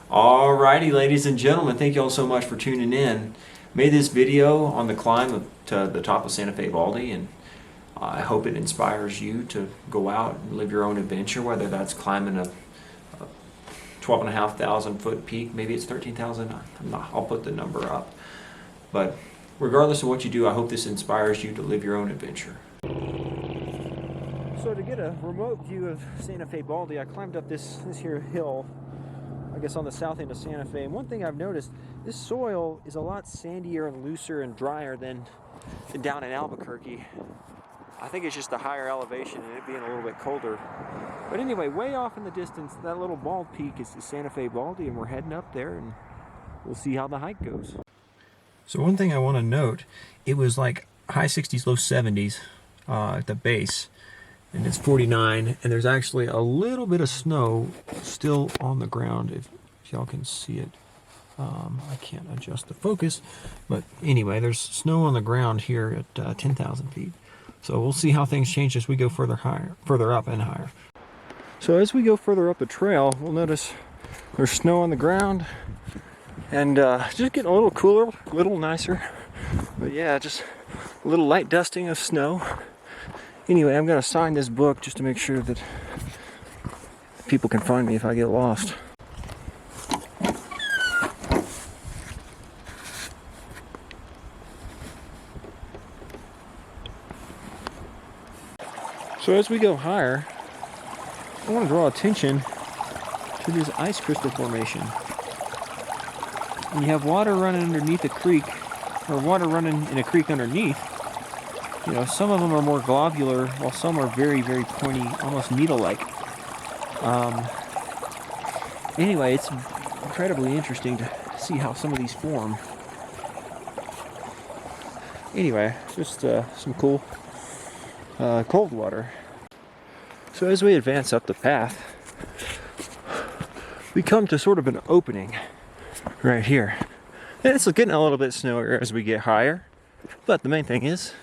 Alrighty, ladies and gentlemen, thank you all so much for tuning in. Made this video on the climb to the top of Santa Fe Baldy, and I hope it inspires you to go out and live your own adventure, whether that's climbing a 12,500 foot peak, maybe it's 13,000, I'll put the number up. But regardless of what you do, I hope this inspires you to live your own adventure. So to get a remote view of Santa Fe Baldy, I climbed up this here hill, I guess on the south end of Santa Fe. And one thing I've noticed, this soil is a lot sandier and looser and drier than down in Albuquerque. I think it's just the higher elevation and it being a little bit colder. But anyway, way off in the distance, that little bald peak is the Santa Fe Baldy, and we're heading up there and we'll see how the hike goes. So one thing I want to note, it was like high 60s, low 70s at the base. And it's 49, and there's actually a little bit of snow still on the ground, if y'all can see it. I can't adjust the focus, but anyway, there's snow on the ground here at 10,000 feet. So we'll see how things change as we go further up and higher. So as we go further up the trail, we'll notice there's snow on the ground, and just getting a little cooler, a little nicer. But yeah, just a little light dusting of snow. Anyway, I'm going to sign this book just to make sure that people can find me if I get lost. So as we go higher, I want to draw attention to this ice crystal formation. When you have water running underneath a creek, or water running in a creek underneath, you know, some of them are more globular, while some are very, very pointy, almost needle-like. Anyway, it's incredibly interesting to see how some of these form. Anyway, just some cool cold water. So as we advance up the path, we come to sort of an opening right here. And it's getting a little bit snowier as we get higher, but the main thing is,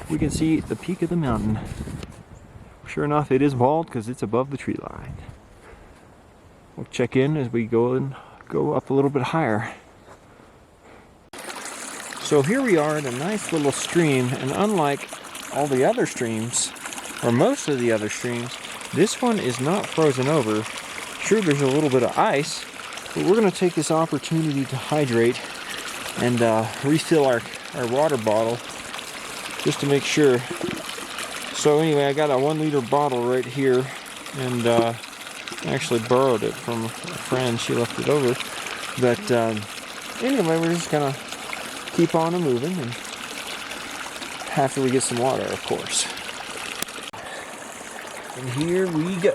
we can see the peak of the mountain. Sure enough, it is bald because it's above the tree line. We'll check in as we go up a little bit higher. So here we are in a nice little stream, and unlike all the other streams, or most of the other streams, this one is not frozen over. Sure, there's a little bit of ice, but we're going to take this opportunity to hydrate and refill our water bottle, just to make sure. So anyway, I got a 1 liter bottle right here, and I actually borrowed it from a friend. She left it over. But anyway, we're just gonna keep on moving, and after we get some water, of course. And here we go.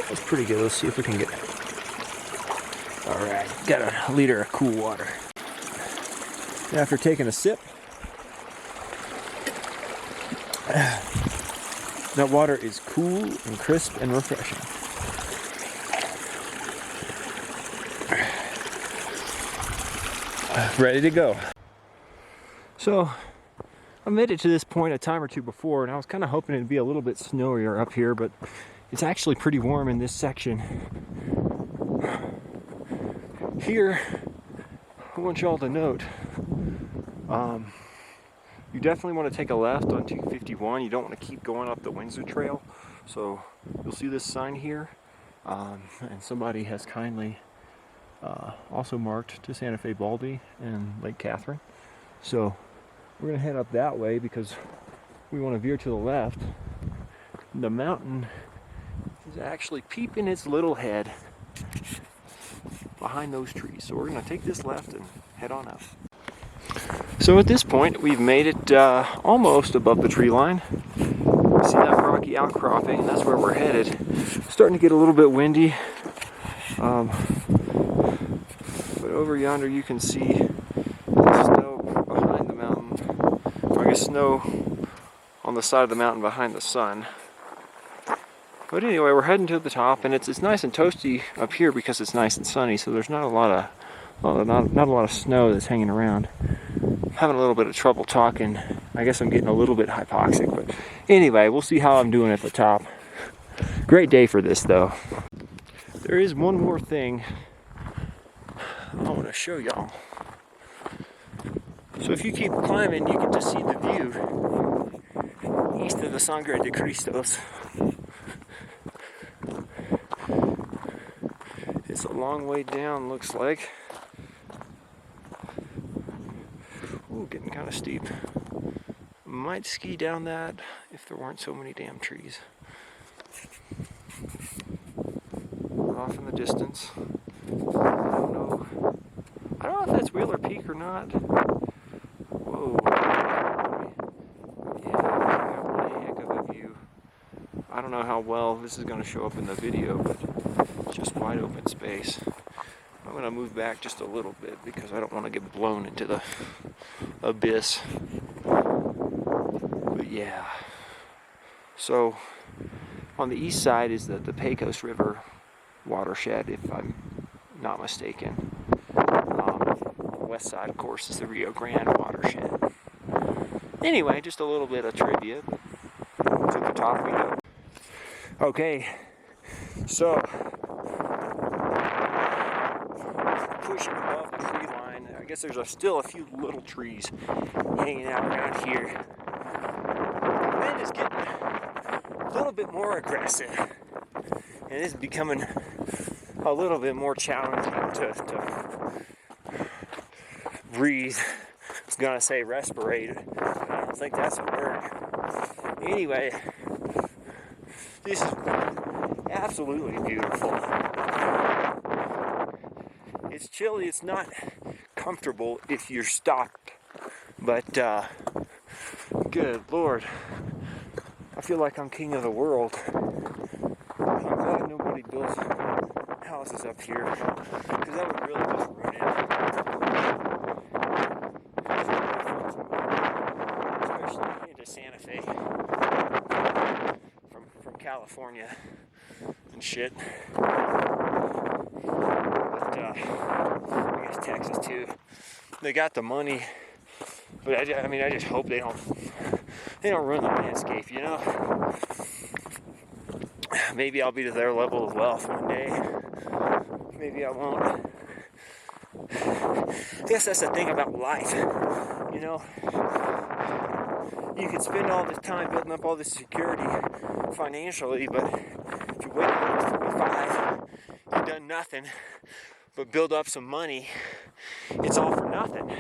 That's pretty good. Let's see if we can get it. Alright, got a liter of cool water. After taking a sip, that water is cool and crisp and refreshing. Ready to go. So, I made it to this point a time or two before, and I was kind of hoping it'd be a little bit snowier up here, but it's actually pretty warm in this section. Here, I want y'all to note, you definitely want to take a left on 251. You don't want to keep going up the Windsor Trail. So you'll see this sign here, and somebody has kindly also marked to Santa Fe Baldy and Lake Catherine. So we're going to head up that way because we want to veer to the left. The mountain is actually peeping its little head behind those trees. So we're going to take this left and head on up. So at this point, we've made it almost above the tree line. We see that rocky outcropping, and that's where we're headed. Starting to get a little bit windy. But over yonder you can see the snow behind the mountain. Or I guess snow on the side of the mountain behind the sun. But anyway, we're heading to the top, and it's nice and toasty up here because it's nice and sunny, so there's not a lot of snow that's hanging around. having a little bit of trouble talking. I guess I'm getting a little bit hypoxic, but anyway, we'll see how I'm doing at the top. Great day for this, though. There is one more thing I want to show y'all. So if you keep climbing, you get to see the view east of the Sangre de Cristos. It's a long way down, looks like. Ooh, getting kind of steep. Might ski down that if there weren't so many damn trees. Off in the distance. I don't know if that's Wheeler Peak or not. Whoa. Yeah, one heck of a view. I don't know how well this is going to show up in the video, but it's just wide open space. I'm going to move back just a little bit because I don't want to get blown into the abyss. But yeah. So on the east side is the Pecos River watershed, if I'm not mistaken. On the west side, of course, is the Rio Grande watershed. Anyway, just a little bit of trivia. To the top we go. Okay, so pushing above the tree line, I guess there's still a few little trees hanging out around here. The wind is getting a little bit more aggressive, and it's becoming a little bit more challenging to breathe. I was gonna say respirate, but I don't think that's a word. Anyway, this is absolutely beautiful. It's chilly, it's not comfortable if you're stopped, but good Lord, I feel like I'm king of the world. I'm glad nobody builds houses up here, because that would really just ruin it. Especially into Santa Fe from California and shit. But I guess Texas too. They got the money, but I mean, I just hope they don't ruin the landscape, you know? Maybe I'll be to their level of wealth one day. Maybe I won't. I guess that's the thing about life, you know? You can spend all this time building up all this security financially, but if you wait until 45, you've done nothing but build up some money. It's all for nothing.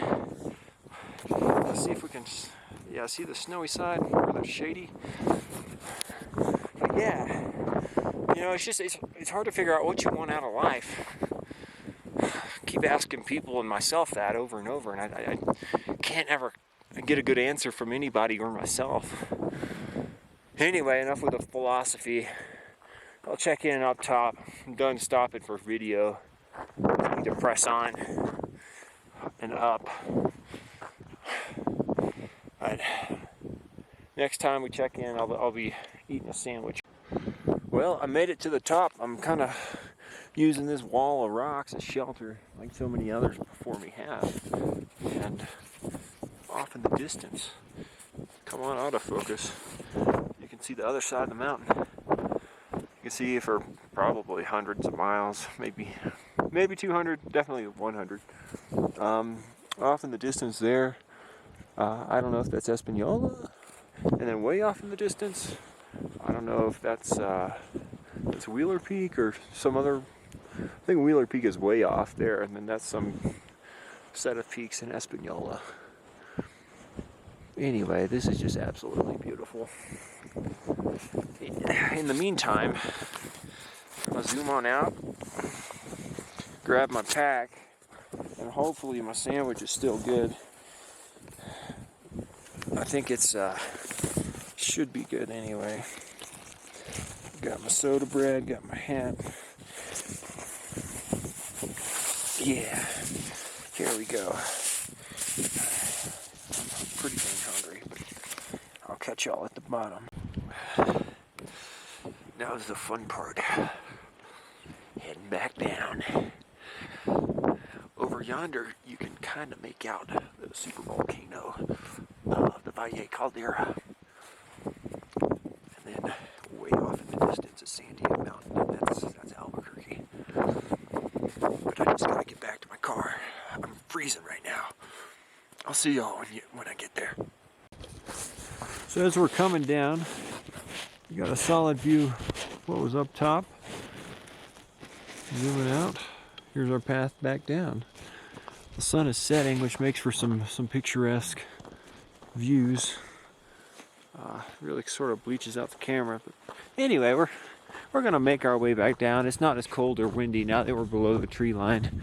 Let's see if we can, yeah, see the snowy side where there's shady. But yeah, you know, it's hard to figure out what you want out of life. I keep asking people and myself that over and over, and I can't ever get a good answer from anybody or myself. Anyway, enough with the philosophy. I'll check in up top. I'm done stopping for video. I need to press on and up. But next time we check in, I'll be eating a sandwich. Well, I made it to the top. I'm kind of using this wall of rocks as shelter, like so many others before me have. And off in the distance, come on, autofocus, you can see the other side of the mountain. You can see for probably hundreds of miles, maybe 200, definitely 100. Off in the distance there, I don't know if that's Espanola, and then way off in the distance, I don't know if that's Wheeler Peak or some other. I think Wheeler Peak is way off there, and then that's some set of peaks in Espanola. Anyway, this is just absolutely beautiful. In the meantime, I'll zoom on out, grab my pack, and hopefully my sandwich is still good. I think it's should be good anyway. Got my soda bread, got my hat. Yeah, here we go. I'm pretty dang hungry, but I'll catch y'all at the bottom. Now's the fun part. Heading back down. Over yonder, you can kind of make out those super volcano of the Valle Caldera. And then way off in the distance is San Diego Mountain, and that's Albuquerque. But I just gotta get back to my car. I'm freezing right now. I'll see y'all when I get there. So as we're coming down, you got a solid view of what was up top. Zooming out, here's our path back down. The sun is setting, which makes for some picturesque views. Really sort of bleaches out the camera. But anyway, we're gonna make our way back down. It's not as cold or windy now that we're below the tree line.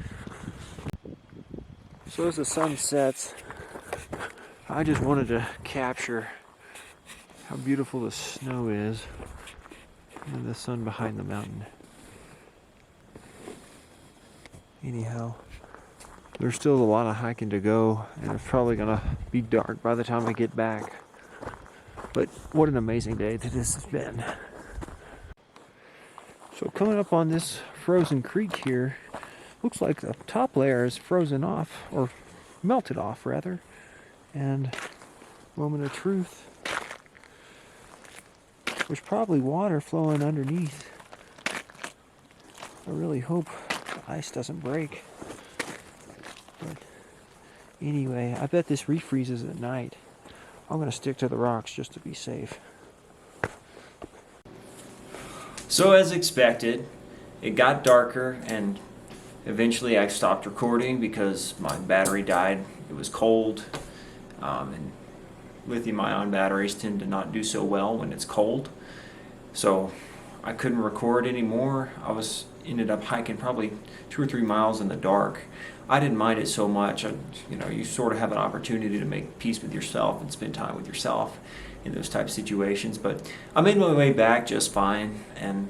So as the sun sets, I just wanted to capture how beautiful the snow is and the sun behind the mountain. Anyhow, there's still a lot of hiking to go, and it's probably gonna be dark by the time I get back. But what an amazing day that this has been. So coming up on this frozen creek here, looks like the top layer is frozen off, or melted off rather. And moment of truth, there's probably water flowing underneath. I really hope the ice doesn't break. But anyway, I bet this refreezes at night. I'm gonna stick to the rocks just to be safe. So as expected, it got darker, and eventually I stopped recording because my battery died. It was cold, and lithium-ion batteries tend to not do so well when it's cold. So I couldn't record anymore. Ended up hiking probably 2 or 3 miles in the dark. I didn't mind it so much. You sort of have an opportunity to make peace with yourself and spend time with yourself in those type of situations. But I made my way back just fine and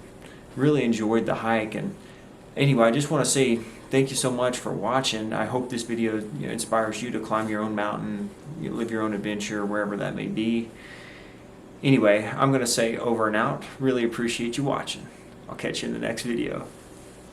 really enjoyed the hike. And anyway, I just want to say thank you so much for watching. I hope this video inspires you to climb your own mountain, live your own adventure, wherever that may be. Anyway, I'm going to say over and out. Really appreciate you watching. I'll catch you in the next video.